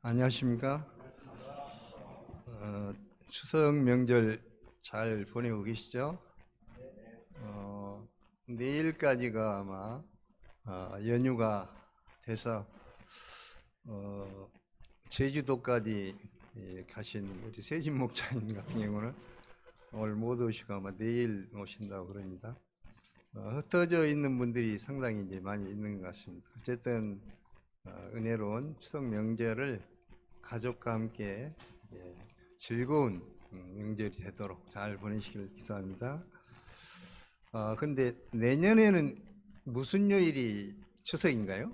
안녕하십니까? 추석 명절 잘 보내고 계시죠? 내일까지가 아마 연휴가 돼서 제주도까지 가신 우리 세진 목사님 같은 경우는 오늘 못 오시고 아마 내일 오신다고 그럽니다. 흩어져 있는 분들이 상당히 이제 많이 있는 것 같습니다. 어쨌든 은혜로운 추석 명절을 가족과 함께 즐거운 명절이 되도록 잘 보내시길 기도합니다. 근데 내년에는 무슨 요일이 추석인가요?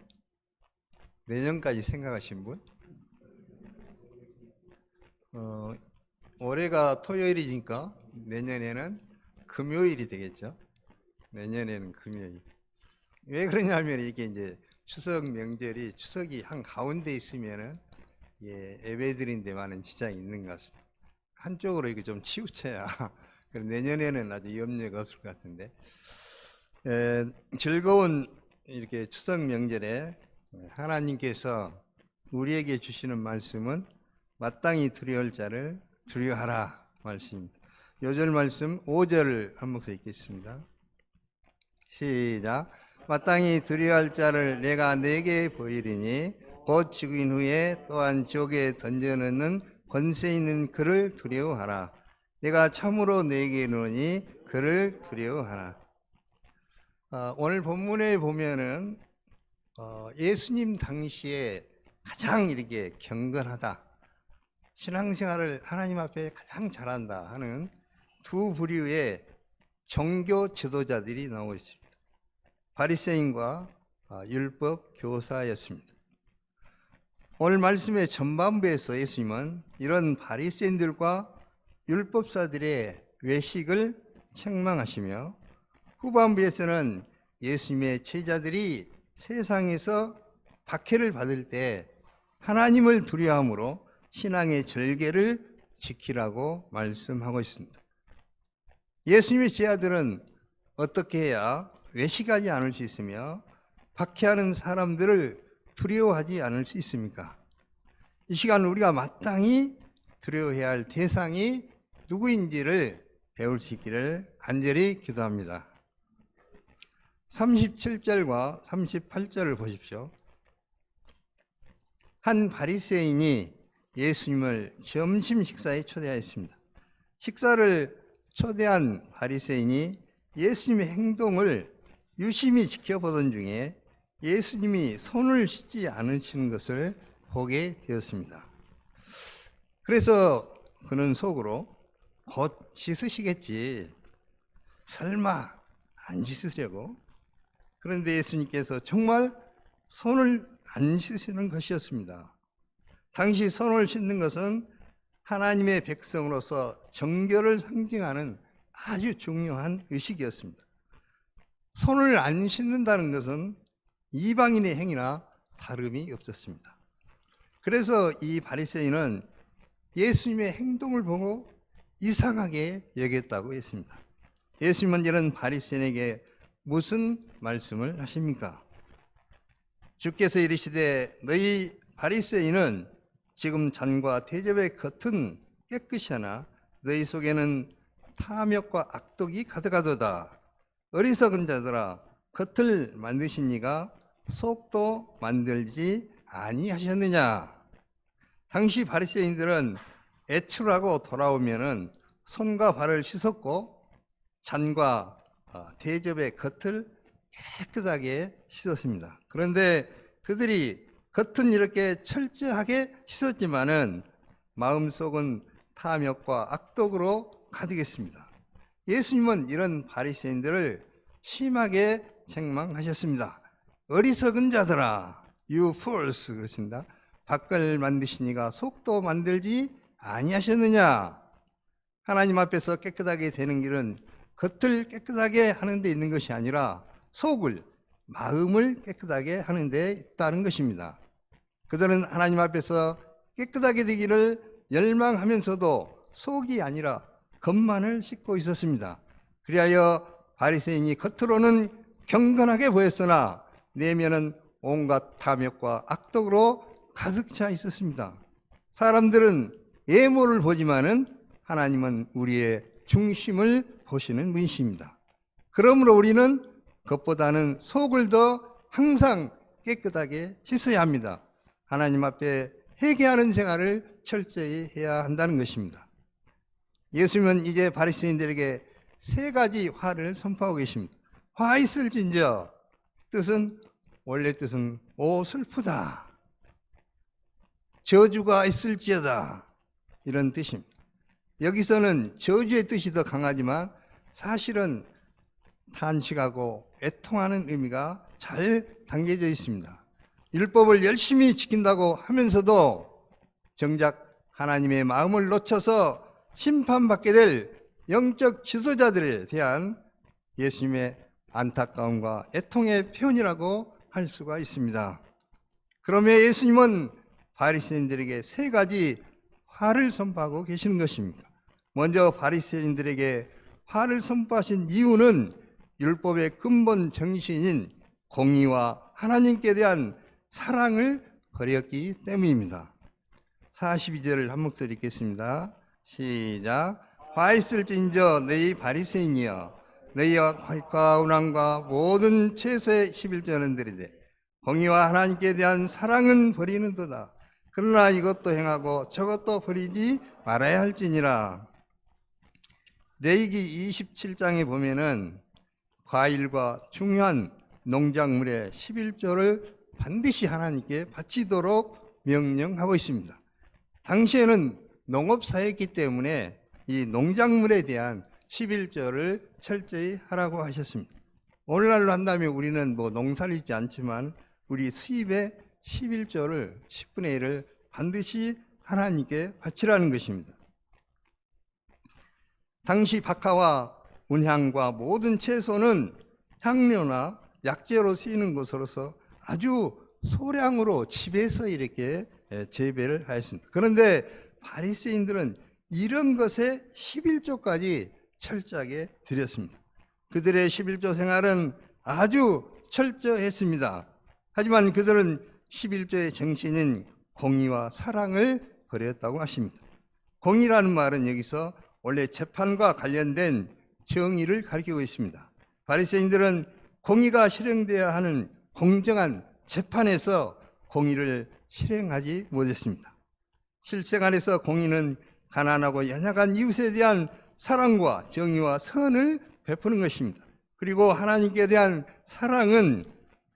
내년까지 생각하신 분? 올해가 토요일이니까 내년에는 금요일이 되겠죠. 내년에는 금요일. 왜 그러냐면 이게 이제 추석 명절이 추석이 한 가운데 있으면은 예배드린 데 많은 지장이 있는 것 같습니다. 한쪽으로 이게 좀 치우쳐야 내년에는 아주 염려가 없을 것 같은데 즐거운 이렇게 추석 명절에 하나님께서 우리에게 주시는 말씀은 마땅히 두려울 자를 두려워하라 말씀입니다. 요절 말씀 5절을 한 목소리 읽겠습니다. 시작. 마땅히 두려워할 자를 내가 내게 보이리니 곧 죽인 후에 또한 지옥에 던져넣는 권세 있는 그를 두려워하라. 내가 참으로 내게 이르노니 그를 두려워하라. 오늘 본문에 보면은 예수님 당시에 가장 이렇게 경건하다, 신앙생활을 하나님 앞에 가장 잘한다 하는 두 부류의 종교 지도자들이 나오고 있습니다. 바리새인과 율법 교사였습니다. 오늘 말씀의 전반부에서 예수님은 이런 바리새인들과 율법사들의 외식을 책망하시며 후반부에서는 예수님의 제자들이 세상에서 박해를 받을 때 하나님을 두려워함으로 신앙의 절개를 지키라고 말씀하고 있습니다. 예수님의 제자들은 어떻게 해야 외식하지 않을 수 있으며 박해하는 사람들을 두려워하지 않을 수 있습니까? 이 시간 우리가 마땅히 두려워해야 할 대상이 누구인지를 배울 수 있기를 간절히 기도합니다. 37절과 38절을 보십시오. 한 바리새인이 예수님을 점심 식사에 초대하였습니다. 식사를 초대한 바리새인이 예수님의 행동을 유심히 지켜보던 중에 예수님이 손을 씻지 않으시는 것을 보게 되었습니다. 그래서 그는 속으로 곧 씻으시겠지, 설마 안 씻으려고? 그런데 예수님께서 정말 손을 안 씻으시는 것이었습니다. 당시 손을 씻는 것은 하나님의 백성으로서 정결을 상징하는 아주 중요한 의식이었습니다. 손을 안 씻는다는 것은 이방인의 행위나 다름이 없었습니다. 그래서 이 바리새인은 예수님의 행동을 보고 이상하게 여겼다고 했습니다. 예수님은 이런 바리새인에게 무슨 말씀을 하십니까? 주께서 이르시되 너희 바리새인은 지금 잔과 대접의 겉은 깨끗이 하나 너희 속에는 탐욕과 악독이 가득하도다. 어리석은 자들아, 겉을 만드신 이가 속도 만들지 아니하셨느냐? 당시 바리새인들은 외출하고 돌아오면은 손과 발을 씻었고 잔과 대접의 겉을 깨끗하게 씻었습니다. 그런데 그들이 겉은 이렇게 철저하게 씻었지만은 마음속은 탐욕과 악독으로 가득했습니다. 예수님은 이런 바리새인들을 심하게 책망하셨습니다. 어리석은 자들아, you fools 그렇습니다. 밖을 만드신 이가 속도 만들지 아니하셨느냐? 하나님 앞에서 깨끗하게 되는 길은 겉을 깨끗하게 하는 데 있는 것이 아니라 속을, 마음을 깨끗하게 하는 데 있다는 것입니다. 그들은 하나님 앞에서 깨끗하게 되기를 열망하면서도 속이 아니라 겉만을 씻고 있었습니다. 그리하여 바리새인이 겉으로는 경건하게 보였으나 내면은 온갖 탐욕과 악독으로 가득 차 있었습니다. 사람들은 외모를 보지만은 하나님은 우리의 중심을 보시는 분이십니다. 그러므로 우리는 그것보다는 속을 더 항상 깨끗하게 씻어야 합니다. 하나님 앞에 회개하는 생활을 철저히 해야 한다는 것입니다. 예수님은 이제 바리새인들에게 세 가지 화를 선포하고 계십니다. 화 있을진저, 뜻은 원래 뜻은 오 슬프다, 저주가 있을지어다, 이런 뜻입니다. 여기서는 저주의 뜻이 더 강하지만 사실은 탄식하고 애통하는 의미가 잘 담겨져 있습니다. 율법을 열심히 지킨다고 하면서도 정작 하나님의 마음을 놓쳐서 심판받게 될 영적 지도자들에 대한 예수님의 안타까움과 애통의 표현이라고 할 수가 있습니다. 그러면 예수님은 바리새인들에게 세 가지 화를 선포하고 계시는 것입니다. 먼저 바리새인들에게 화를 선포하신 이유는 율법의 근본 정신인 공의와 하나님께 대한 사랑을 버렸기 때문입니다. 42절을 한 목소리 읽겠습니다. 시작. 화 있을진저 너희 바리새인이여, 너희와 화과 운항과 모든 채소의 11조는 드리되 공의와 하나님께 대한 사랑은 버리는도다. 그러나 이것도 행하고 저것도 버리지 말아야 할지니라. 레위기 27장에 보면은 과일과 중요한 농작물의 11조를 반드시 하나님께 바치도록 명령하고 있습니다. 당시에는 농업사였기 때문에 이 농작물에 대한 11조를 철저히 하라고 하셨습니다. 오늘날로 한다면 우리는 뭐 농사를 짓지 않지만 우리 수입의 11조를 10분의 1을 반드시 하나님께 바치라는 것입니다. 당시 박하와 운향과 모든 채소는 향료나 약재로 쓰이는 것으로서 아주 소량으로 집에서 이렇게 재배를 하였습니다. 그런데 바리새인들은 이런 것에 11조까지 철저하게 드렸습니다. 그들의 11조 생활은 아주 철저했습니다. 하지만 그들은 11조의 정신인 공의와 사랑을 버렸다고 하십니다. 공의라는 말은 여기서 원래 재판과 관련된 정의를 가리키고 있습니다. 바리새인들은 공의가 실행되어야 하는 공정한 재판에서 공의를 실행하지 못했습니다. 실생활에서 공의는 가난하고 연약한 이웃에 대한 사랑과 정의와 선을 베푸는 것입니다. 그리고 하나님께 대한 사랑은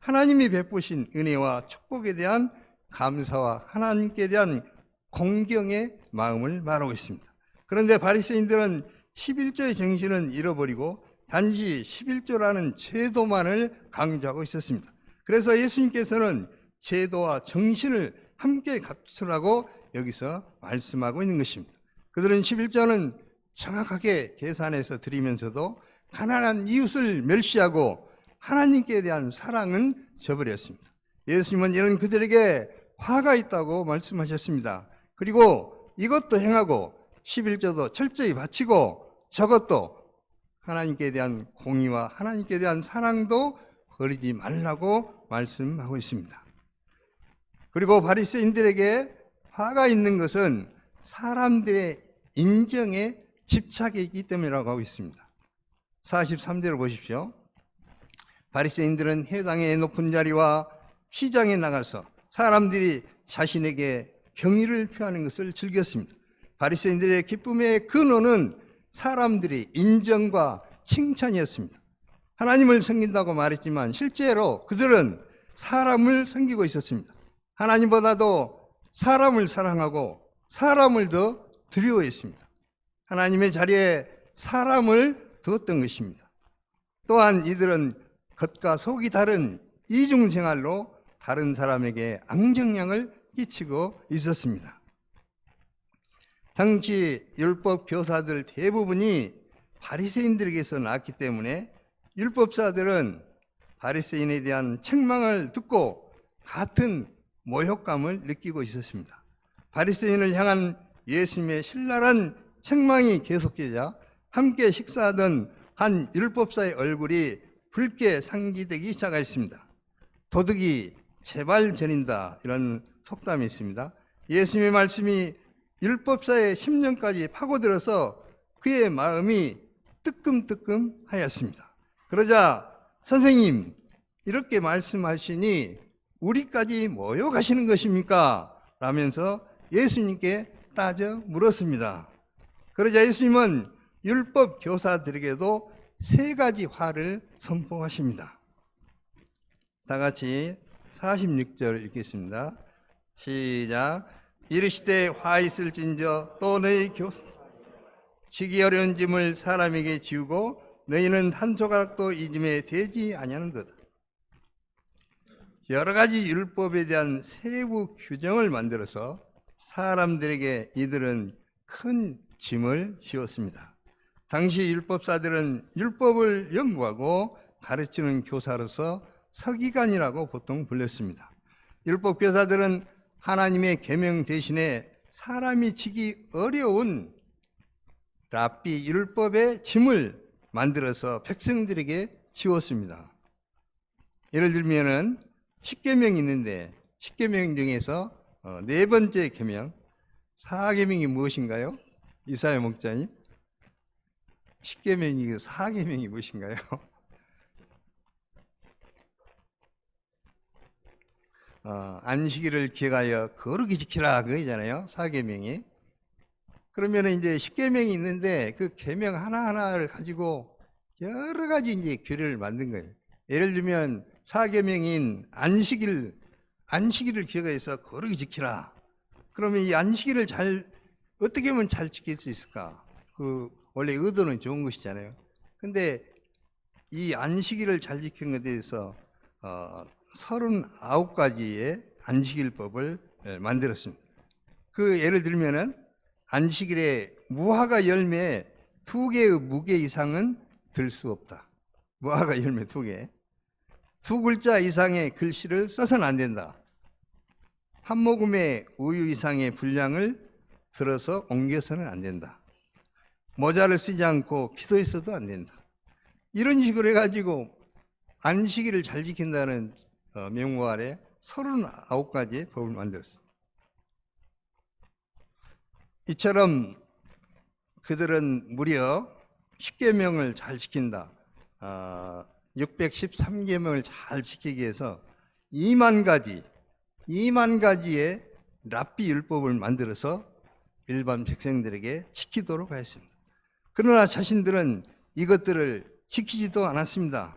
하나님이 베푸신 은혜와 축복에 대한 감사와 하나님께 대한 공경의 마음을 말하고 있습니다. 그런데 바리새인들은 11조의 정신은 잃어버리고 단지 11조라는 제도만을 강조하고 있었습니다. 그래서 예수님께서는 제도와 정신을 함께 갖추라고 여기서 말씀하고 있는 것입니다. 그들은 11조는 정확하게 계산해서 드리면서도 가난한 이웃을 멸시하고 하나님께 대한 사랑은 저버렸습니다. 예수님은 이런 그들에게 화가 있다고 말씀하셨습니다. 그리고 이것도 행하고 11조도 철저히 바치고 저것도 하나님께 대한 공의와 하나님께 대한 사랑도 버리지 말라고 말씀하고 있습니다. 그리고 바리새인들에게 화가 있는 것은 사람들의 인정에 집착해 있기 때문이라고 하고 있습니다. 43절을 보십시오. 바리새인들은 회당의 높은 자리와 시장에 나가서 사람들이 자신에게 경의를 표하는 것을 즐겼습니다. 바리새인들의 기쁨의 근원은 사람들의 인정과 칭찬이었습니다. 하나님을 섬긴다고 말했지만 실제로 그들은 사람을 섬기고 있었습니다. 하나님보다도 사람을 사랑하고 사람을 더 두려워했습니다. 하나님의 자리에 사람을 두었던 것입니다. 또한 이들은 겉과 속이 다른 이중생활로 다른 사람에게 악영향을 끼치고 있었습니다. 당시 율법 교사들 대부분이 바리새인들에게서 나왔기 때문에 율법사들은 바리새인에 대한 책망을 듣고 같은 모욕감을 느끼고 있었습니다. 바리새인을 향한 예수님의 신랄한 책망이 계속되자 함께 식사하던 한 율법사의 얼굴이 붉게 상기되기 시작했습니다. 도둑이 제발 저린다, 이런 속담이 있습니다. 예수님의 말씀이 율법사의 심령까지 파고들어서 그의 마음이 뜨끔뜨끔하였습니다. 그러자 선생님 이렇게 말씀하시니 우리까지 모여 가시는 것입니까? 라면서 예수님께 따져 물었습니다. 그러자 예수님은 율법 교사들에게도 세 가지 화를 선포하십니다. 다 같이 46절 읽겠습니다. 시작. 이르시되 화 있을진저 또 너희 교사 지기 어려운 짐을 사람에게 지우고 너희는 한 조각도 이 짐에 대지 아니하는도다. 여러 가지 율법에 대한 세부 규정을 만들어서 사람들에게 이들은 큰 짐을 지었습니다. 당시 율법사들은 율법을 연구하고 가르치는 교사로서 서기관이라고 보통 불렸습니다. 율법 교사들은 하나님의 계명 대신에 사람이 지기 어려운 랍비 율법의 짐을 만들어서 백성들에게 지웠습니다. 예를 들면은 10계명이 있는데 10계명 중에서 네 번째 계명 4계명이 무엇인가요? 이사야 목자님 10계명이 4계명이 무엇인가요? 안식일을 기억하여 거룩히 지키라 그거잖아요. 4계명이. 그러면 이제 10계명이 있는데 그 계명 하나하나를 가지고 여러 가지 이제 규례를 만든 거예요. 예를 들면 4계명인 안식일을 기억해서 거룩히 지키라. 그러면 이 안식일을 어떻게 하면 잘 지킬 수 있을까? 원래 의도는 좋은 것이잖아요. 근데 이 안식일을 잘 지키는 것에 대해서 39가지의 안식일법을 만들었습니다. 예를 들면은 안식일에 무화과 열매 2개의 무게 이상은 들 수 없다. 무화과 열매 2개. 2글자 이상의 글씨를 써서는 안 된다. 한 모금의 우유 이상의 분량을 들어서 옮겨서는 안 된다. 모자를 쓰지 않고 기도했어도 안 된다. 이런 식으로 해가지고 안식일을 잘 지킨다는 명목 아래 39가지의 법을 만들었습니다. 이처럼 그들은 무려 10계명을 잘 지킨다. 613계명을 잘 지키기 위해서 2만 가지의 랍비 율법을 만들어서 일반 백성들에게 지키도록 하였습니다. 그러나 자신들은 이것들을 지키지도 않았습니다.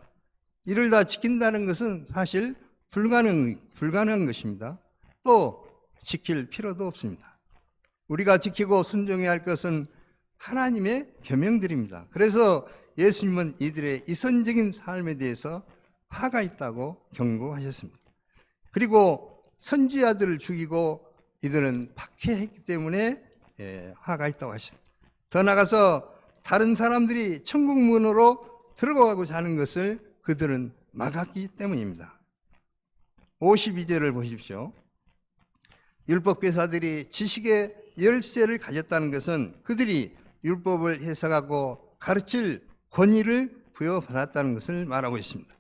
이를 다 지킨다는 것은 사실 불가능한 것입니다. 또 지킬 필요도 없습니다. 우리가 지키고 순종해야 할 것은 하나님의 계명들입니다. 그래서 예수님은 이들의 이선적인 삶에 대해서 화가 있다고 경고하셨습니다. 그리고 선지자들을 죽이고 이들은 박해했기 때문에 화가 있다고 하셨습니다. 더 나아가서 다른 사람들이 천국 문으로 들어가고자 하는 것을 그들은 막았기 때문입니다. 52절을 보십시오. 율법교사들이 지식의 열쇠를 가졌다는 것은 그들이 율법을 해석하고 가르칠 권위를 부여받았다는 것을 말하고 있습니다.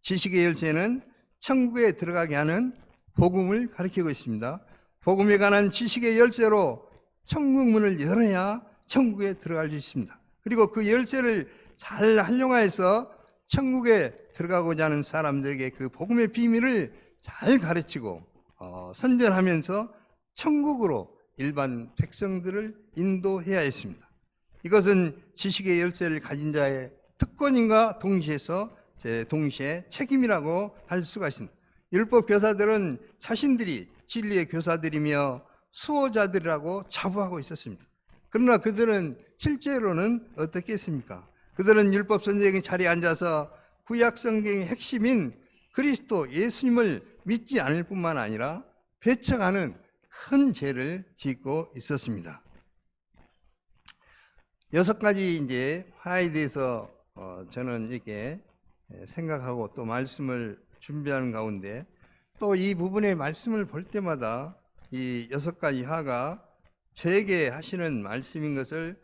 지식의 열쇠는 천국에 들어가게 하는 복음을 가리키고 있습니다. 복음에 관한 지식의 열쇠로 천국 문을 열어야 천국에 들어갈 수 있습니다. 그리고 그 열쇠를 잘 활용해서 천국에 들어가고자 하는 사람들에게 그 복음의 비밀을 잘 가르치고 선전하면서 천국으로 일반 백성들을 인도해야 했습니다. 이것은 지식의 열쇠를 가진 자의 특권인가 동시에 책임이라고 할 수가 있습니다. 율법 교사들은 자신들이 진리의 교사들이며 수호자들이라고 자부하고 있었습니다. 그러나 그들은 실제로는 어떻게 했습니까? 그들은 율법 선생의 자리에 앉아서 구약 성경의 핵심인 그리스도 예수님을 믿지 않을 뿐만 아니라 배척하는 큰 죄를 짓고 있었습니다. 6가지 이제 화에 대해서 저는 이렇게 생각하고 또 말씀을 준비하는 가운데 또 이 부분의 말씀을 볼 때마다 이 6가지 화가 저에게 하시는 말씀인 것을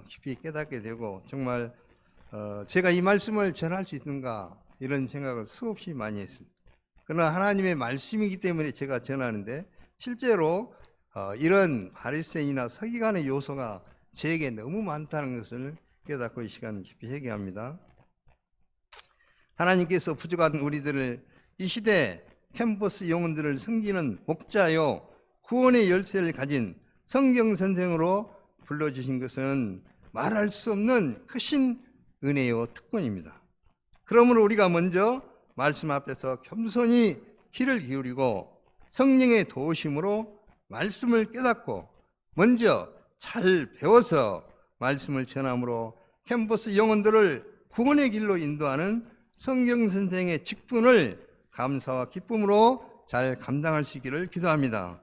깊이 깨닫게 되고 정말 제가 이 말씀을 전할 수 있는가 이런 생각을 수없이 많이 했습니다. 그러나 하나님의 말씀이기 때문에 제가 전하는데 실제로 이런 바리새인이나 서기관의 요소가 제게 너무 많다는 것을 깨닫고 이 시간 깊이 회개합니다. 하나님께서 부족한 우리들을 이 시대 캠퍼스 영혼들을 섬기는 목자요 구원의 열쇠를 가진 성경 선생으로 불러주신 것은 말할 수 없는 크신 은혜요 특권입니다. 그러므로 우리가 먼저 말씀 앞에서 겸손히 귀를 기울이고 성령의 도우심으로 말씀을 깨닫고 먼저 잘 배워서 말씀을 전함으로 캠퍼스 영혼들을 구원의 길로 인도하는 성경 선생의 직분을 감사와 기쁨으로 잘 감당할 수 있기를 기도합니다.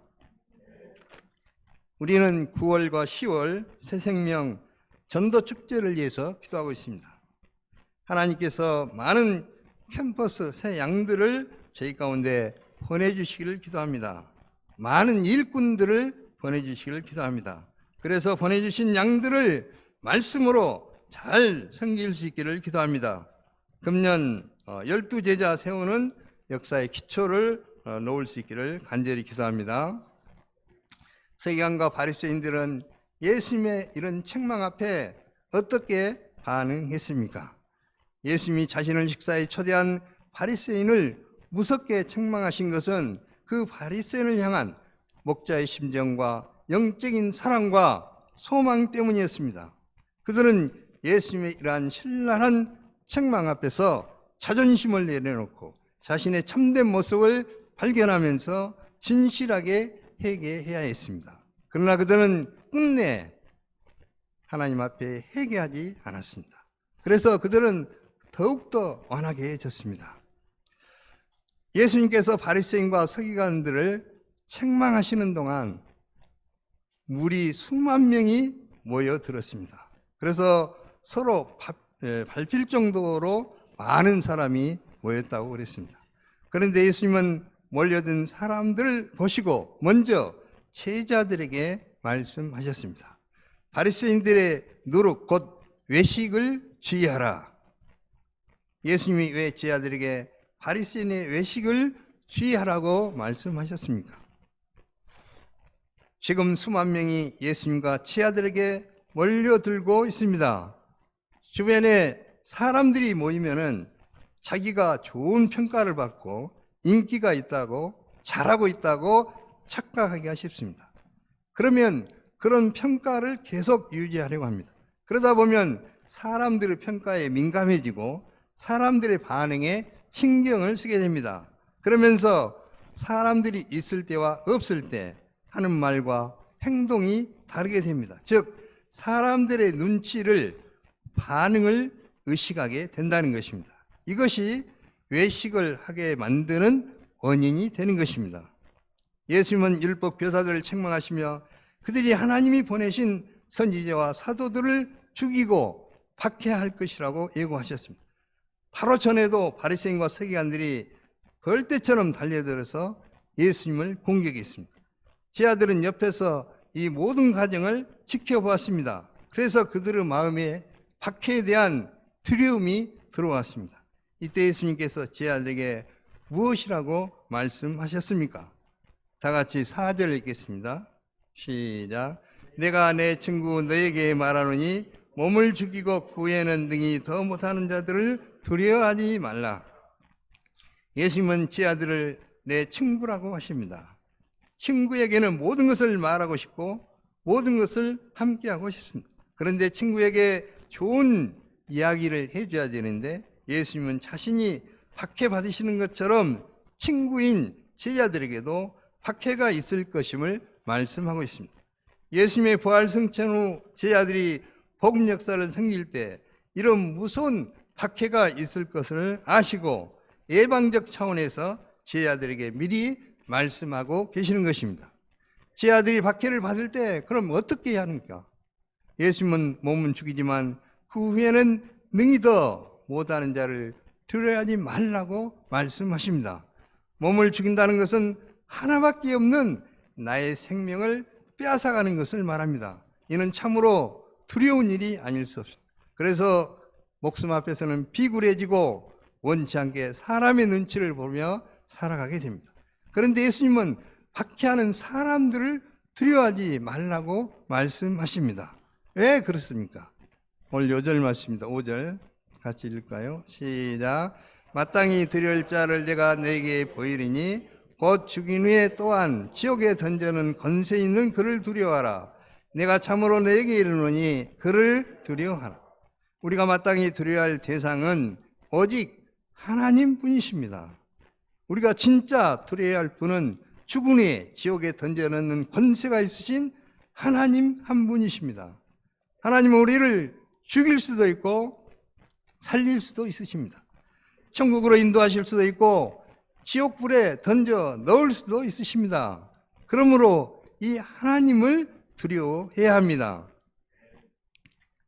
우리는 9월과 10월 새생명 전도 축제를 위해서 기도하고 있습니다. 하나님께서 많은 캠퍼스 새 양들을 저희 가운데 보내주시기를 기도합니다. 많은 일꾼들을 보내주시기를 기도합니다. 그래서 보내주신 양들을 말씀으로 잘 섬길 수 있기를 기도합니다. 금년 12제자 세우는 역사의 기초를 놓을 수 있기를 간절히 기도합니다. 서기관과 바리새인들은 예수님의 이런 책망 앞에 어떻게 반응했습니까? 예수님이 자신을 식사에 초대한 바리새인을 무섭게 책망하신 것은 그 바리새인을 향한 목자의 심정과 영적인 사랑과 소망 때문이었습니다. 그들은 예수님의 이러한 신랄한 책망 앞에서 자존심을 내려놓고 자신의 참된 모습을 발견하면서 진실하게 회개해야 했습니다. 그러나 그들은 끝내 하나님 앞에 회개하지 않았습니다. 그래서 그들은 더욱더 완악해졌습니다. 예수님께서 바리새인과 서기관들을 책망하시는 동안 무리 수만 명이 모여들었습니다. 그래서 서로 밟힐 정도로 많은 사람이 모였다고 그랬습니다. 그런데 예수님은 몰려든 사람들을 보시고 먼저 제자들에게 말씀하셨습니다. 바리새인들의 노릇 곧 외식을 주의하라. 예수님이 왜 제자들에게 바리새인의 외식을 주의하라고 말씀하셨습니까? 지금 수만 명이 예수님과 제자들에게 몰려들고 있습니다. 주변에 사람들이 모이면은 자기가 좋은 평가를 받고 인기가 있다고 잘하고 있다고 착각하기가 쉽습니다. 그러면 그런 평가를 계속 유지하려고 합니다. 그러다 보면 사람들의 평가에 민감해지고 사람들의 반응에 신경을 쓰게 됩니다. 그러면서 사람들이 있을 때와 없을 때 하는 말과 행동이 다르게 됩니다. 즉 사람들의 눈치를 반응을 의식하게 된다는 것입니다. 이것이 외식을 하게 만드는 원인이 되는 것입니다. 예수님은 율법 교사들을 책망하시며 그들이 하나님이 보내신 선지자와 사도들을 죽이고 박해할 것이라고 예고하셨습니다. 바로 전에도 바리새인과 서기관들이 벌떼처럼 달려들어서 예수님을 공격했습니다. 제자들은 옆에서 이 모든 과정을 지켜보았습니다. 그래서 그들의 마음에 박해에 대한 두려움이 들어왔습니다. 이때 예수님께서 제자들에게 무엇이라고 말씀하셨습니까? 다 같이 4절을 읽겠습니다. 시작. 내가 내 친구 너에게 말하노니 몸을 죽이고 그 후에는 능히 더 못하는 자들을 두려워하지 말라. 예수님은 제자들을 내 친구라고 하십니다. 친구에게는 모든 것을 말하고 싶고 모든 것을 함께하고 싶습니다. 그런데 친구에게 좋은 이야기를 해줘야 되는데 예수님은 자신이 박해받으시는 것처럼 친구인 제자들에게도 박해가 있을 것임을 말씀하고 있습니다. 예수님의 부활 승천 후 제자들이 복음 역사를 섬길 때 이런 무서운 박해가 있을 것을 아시고 예방적 차원에서 제자들에게 미리 말씀하고 계시는 것입니다. 제자들이 박해를 받을 때 그럼 어떻게 해야 합니까? 예수님은 몸은 죽이지만 그 후에는 능히 더 못하는 자를 두려워하지 말라고 말씀하십니다. 몸을 죽인다는 것은 하나밖에 없는 나의 생명을 빼앗아가는 것을 말합니다. 이는 참으로 두려운 일이 아닐 수 없습니다. 그래서 목숨 앞에서는 비굴해지고 원치 않게 사람의 눈치를 보며 살아가게 됩니다. 그런데 예수님은 박해하는 사람들을 두려워하지 말라고 말씀하십니다. 왜 그렇습니까? 오늘 요절 말씀입니다. 5절 같이 읽을까요? 시작. 마땅히 드릴 자를 내가 내게 보이리니 곧 죽인 후에 또한 지옥에 던져는 권세 있는 그를 두려워하라. 내가 참으로 내게 이르노니 그를 두려워하라. 우리가 마땅히 두려워할 대상은 오직 하나님 뿐이십니다. 우리가 진짜 두려워야 할 분은 죽은 후에 지옥에 던져넣는 권세가 있으신 하나님 한 분이십니다. 하나님은 우리를 죽일 수도 있고 살릴 수도 있으십니다. 천국으로 인도하실 수도 있고 지옥불에 던져 넣을 수도 있으십니다. 그러므로 이 하나님을 두려워해야 합니다.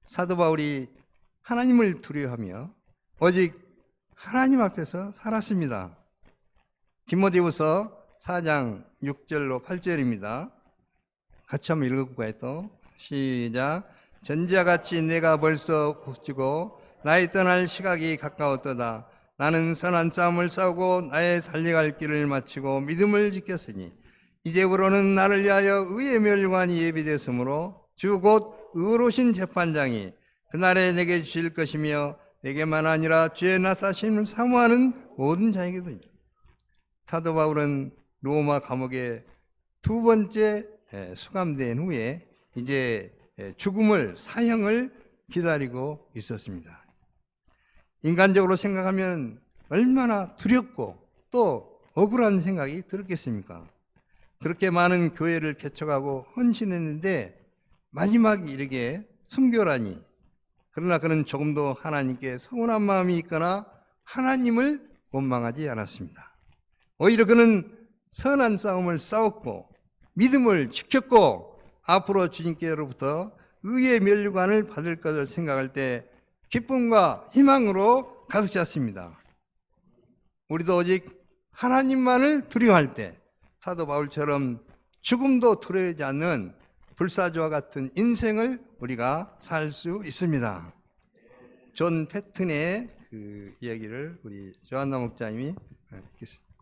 사도 바울이 하나님을 두려워하며 오직 하나님 앞에서 살았습니다. 디모데후서 4장 6절로 8절입니다. 같이 한번 읽어볼까요? 또 시작. 전지와 같이 내가 벌써 부치고 나의 떠날 시각이 가까웠도다. 나는 선한 싸움을 싸우고 나의 살려갈 길을 마치고 믿음을 지켰으니 이제부로는 나를 위하여 의의 멸관이 예비되었으므로 주 곧 의로우신 재판장이 그날에 내게 주실 것이며 내게만 아니라 주의 나타나심을 사모하는 모든 자에게도. 사도 바울은 로마 감옥에 두 번째 수감된 후에 이제 죽음을 사형을 기다리고 있었습니다. 인간적으로 생각하면 얼마나 두렵고 또 억울한 생각이 들었겠습니까? 그렇게 많은 교회를 개척하고 헌신했는데 마지막에 이렇게 순교라니. 그러나 그는 조금도 하나님께 서운한 마음이 있거나 하나님을 원망하지 않았습니다. 오히려 그는 선한 싸움을 싸웠고 믿음을 지켰고 앞으로 주님께로부터 의의 면류관을 받을 것을 생각할 때 기쁨과 희망으로 가득 찼습니다. 우리도 오직 하나님만을 두려워할 때 사도 바울처럼 죽음도 두려워하지 않는 불사조와 같은 인생을 우리가 살 수 있습니다. 존 패튼의 그 이야기를 우리 조한나 목사님이 읽겠습니다.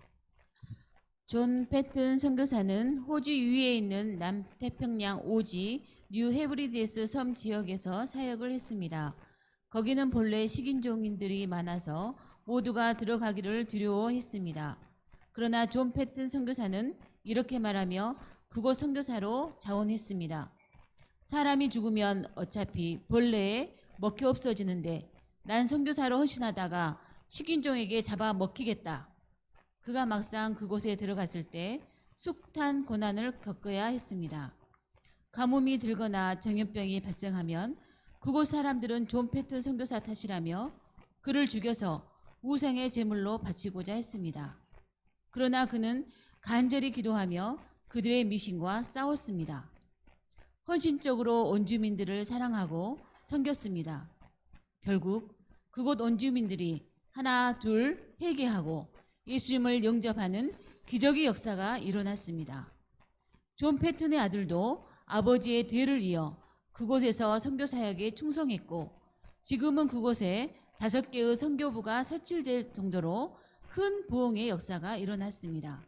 존 패튼 선교사는 호주 유에 있는 남태평양 오지 뉴 헤브리디스 섬 지역에서 사역을 했습니다. 거기는 본래 식인종인들이 많아서 모두가 들어가기를 두려워했습니다. 그러나 존 패튼 선교사는 이렇게 말하며 그곳 선교사로 자원했습니다. 사람이 죽으면 어차피 벌레에 먹혀 없어지는데 난 선교사로 헌신하다가 식인종에게 잡아 먹히겠다. 그가 막상 그곳에 들어갔을 때 숱한 고난을 겪어야 했습니다. 가뭄이 들거나 전염병이 발생하면 그곳 사람들은 존 패튼 선교사 탓이라며 그를 죽여서 우상의 제물로 바치고자 했습니다. 그러나 그는 간절히 기도하며 그들의 미신과 싸웠습니다. 헌신적으로 원주민들을 사랑하고 섬겼습니다. 결국 그곳 원주민들이 하나 둘 회개하고 예수님을 영접하는 기적의 역사가 일어났습니다. 존 패튼의 아들도 아버지의 뒤를 이어 그곳에서 선교 사역에 충성했고 지금은 그곳에 5개의 선교부가 설치될 정도로 큰 부흥의 역사가 일어났습니다.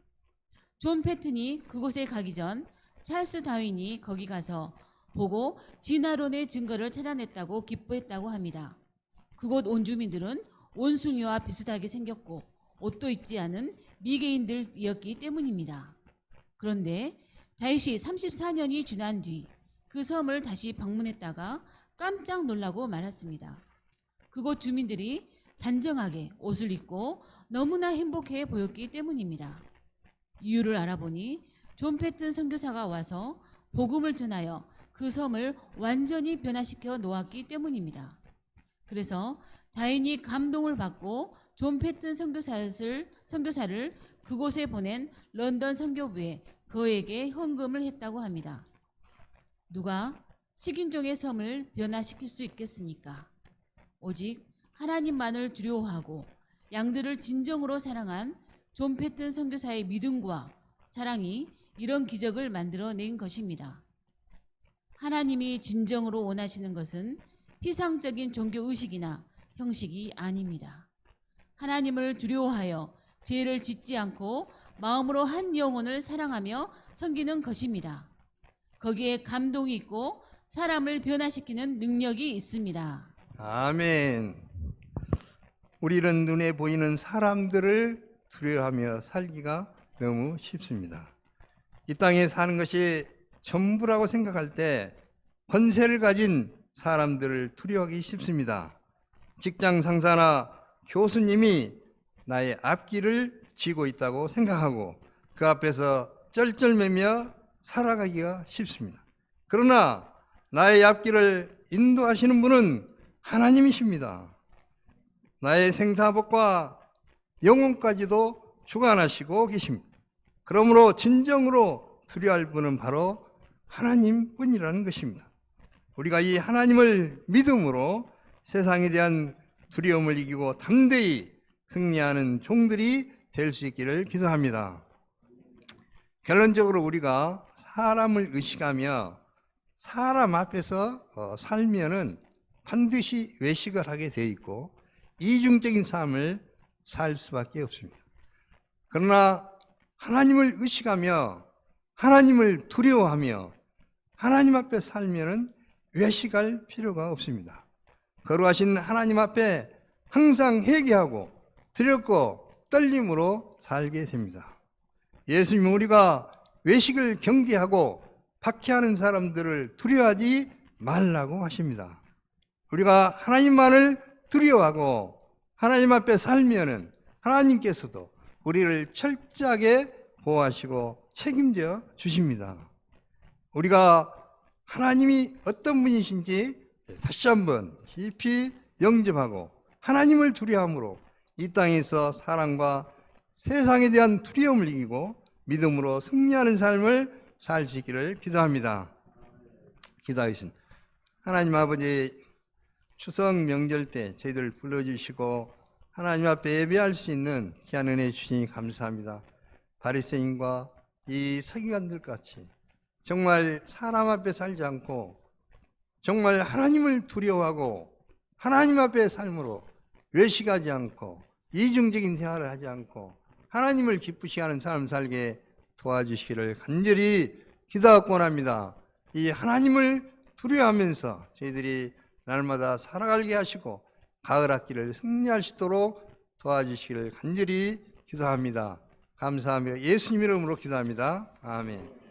존 패튼이 그곳에 가기 전 찰스 다윈이 거기 가서 보고 진화론의 증거를 찾아냈다고 기뻐했다고 합니다. 그곳 온주민들은 원숭이와 비슷하게 생겼고 옷도 입지 않은 미개인들이었기 때문입니다. 그런데 다윗이 34년이 지난 뒤 그 섬을 다시 방문했다가 깜짝 놀라고 말았습니다. 그곳 주민들이 단정하게 옷을 입고 너무나 행복해 보였기 때문입니다. 이유를 알아보니 존 패튼 선교사가 와서 복음을 전하여 그 섬을 완전히 변화시켜 놓았기 때문입니다. 그래서 다윈이 감동을 받고 존 패튼 선교사를 그곳에 보낸 런던 선교부에 그에게 헌금을 했다고 합니다. 누가 식인종의 섬을 변화시킬 수 있겠습니까? 오직 하나님만을 두려워하고 양들을 진정으로 사랑한 존 패튼 선교사의 믿음과 사랑이 이런 기적을 만들어낸 것입니다. 하나님이 진정으로 원하시는 것은 피상적인 종교의식이나 형식이 아닙니다. 하나님을 두려워하여 죄를 짓지 않고 마음으로 한 영혼을 사랑하며 섬기는 것입니다. 거기에 감동이 있고 사람을 변화시키는 능력이 있습니다. 아멘. 우리는 눈에 보이는 사람들을 두려워하며 살기가 너무 쉽습니다. 이 땅에 사는 것이 전부라고 생각할 때 권세를 가진 사람들을 두려워하기 쉽습니다. 직장 상사나 교수님이 나의 앞길을 쥐고 있다고 생각하고 그 앞에서 쩔쩔매며 살아가기가 쉽습니다. 그러나 나의 앞길을 인도하시는 분은 하나님이십니다. 나의 생사복과 영혼까지도 주관하시고 계십니다. 그러므로 진정으로 두려워할 분은 바로 하나님뿐이라는 것입니다. 우리가 이 하나님을 믿음으로 세상에 대한 두려움을 이기고 담대히 승리하는 종들이 될 수 있기를 기도합니다. 결론적으로 우리가 사람을 의식하며 사람 앞에서 살면은 반드시 외식을 하게 되어 있고 이중적인 삶을 살 수밖에 없습니다. 그러나 하나님을 의식하며 하나님을 두려워하며 하나님 앞에 살면은 외식할 필요가 없습니다. 거룩하신 하나님 앞에 항상 회개하고 두렵고 떨림으로 살게 됩니다. 예수님은 우리가 외식을 경계하고 박해하는 사람들을 두려워하지 말라고 하십니다. 우리가 하나님만을 두려워하고 하나님 앞에 살면은 하나님께서도 우리를 철저하게 보호하시고 책임져 주십니다. 우리가 하나님이 어떤 분이신지 다시 한번 깊이 영접하고 하나님을 두려워함으로 이 땅에서 사랑과 세상에 대한 두려움을 이기고 믿음으로 승리하는 삶을 살 수 있기를 기도합니다. 기도하겠습니다. 하나님 아버지, 추석 명절 때 저희들을 불러주시고 하나님 앞에 예배할 수 있는 귀한 은혜 주시니 감사합니다. 바리새인과 이 서기관들 같이 정말 사람 앞에 살지 않고 정말 하나님을 두려워하고 하나님 앞에 삶으로 외식하지 않고 이중적인 생활을 하지 않고 하나님을 기쁘시게 하는 삶을 살게 도와주시기를 간절히 기도하고 원합니다. 이 하나님을 두려워하면서 저희들이 날마다 살아가게 하시고 가을 학기를 승리할 수 있도록 도와주시기를 간절히 기도합니다. 감사하며 예수님 이름으로 기도합니다. 아멘.